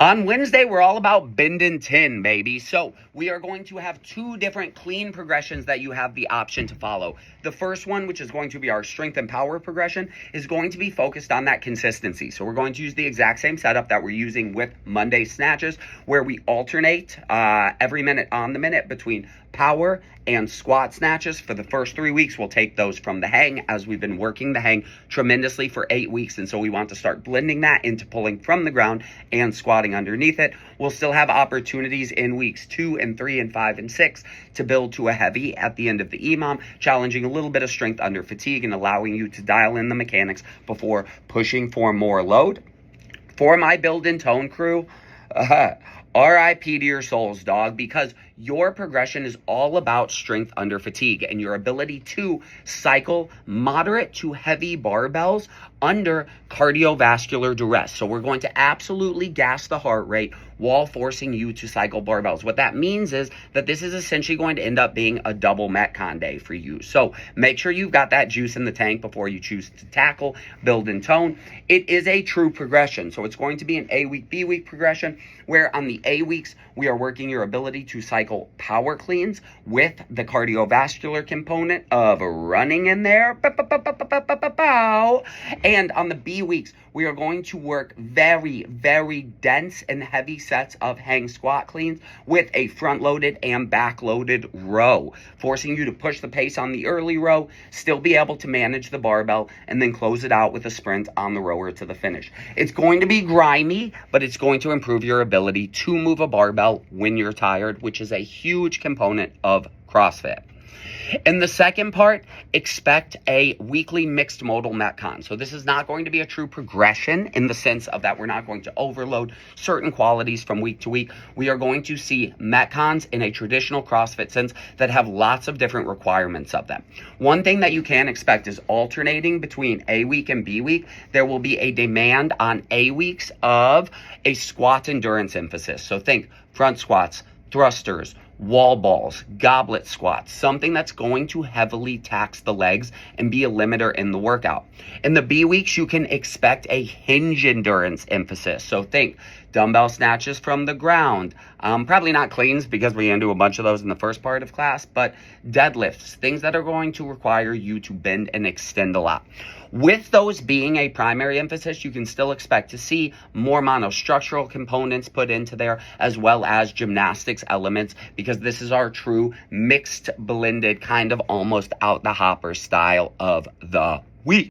On Wednesday, we're all about bend and tin, baby. So we are going to have two different clean progressions that you have the option to follow. The first one, which is going to be our strength and power progression, is going to be focused on that consistency. So we're going to use the exact same setup that we're using with Monday snatches, where we alternate every minute on the minute between power and squat snatches. For the first 3 weeks, we'll take those from the hang, as we've been working the hang tremendously for 8 weeks. And so we want to start blending that into pulling from the ground and squatting underneath it. We'll still have opportunities in weeks 2 and 3 and 5 and 6 to build to a heavy at the end of the EMOM, challenging a little bit of strength under fatigue and allowing you to dial in the mechanics before pushing for more load. For my build and tone crew, RIP to your souls, dog, because your progression is all about strength under fatigue and your ability to cycle moderate to heavy barbells under cardiovascular duress. So we're going to absolutely gas the heart rate while forcing you to cycle barbells. What that means is that this is essentially going to end up being a double Metcon day for you. So make sure you've got that juice in the tank before you choose to tackle, build, and tone. It is a true progression. So it's going to be an A week, B week progression, where on the A weeks, we are working your ability to cycle power cleans with the cardiovascular component of running in there. And on the B weeks, we are going to work very, very dense and heavy sets of hang squat cleans with a front-loaded and back-loaded row, forcing you to push the pace on the early row, still be able to manage the barbell, and then close it out with a sprint on the rower to the finish. It's going to be grimy, but it's going to improve your ability to move a barbell when you're tired, which is a huge component of CrossFit. In the second part, expect a weekly mixed modal Metcon. So this is not going to be a true progression in the sense of that we're not going to overload certain qualities from week to week. We are going to see Metcons in a traditional CrossFit sense that have lots of different requirements of them. One thing that you can expect is alternating between A week and B week. There will be a demand on A weeks of a squat endurance emphasis. So think front squats, thrusters, wall balls, goblet squats, something that's going to heavily tax the legs and be a limiter in the workout. In the B weeks, you can expect a hinge endurance emphasis. So think dumbbell snatches from the ground, probably not cleans because we're going to do a bunch of those in the first part of class, but deadlifts, things that are going to require you to bend and extend a lot. With those being a primary emphasis, you can still expect to see more monostructural components put into there, as well as gymnastics elements, because this is our true mixed, blended, kind of almost out the hopper style of the week.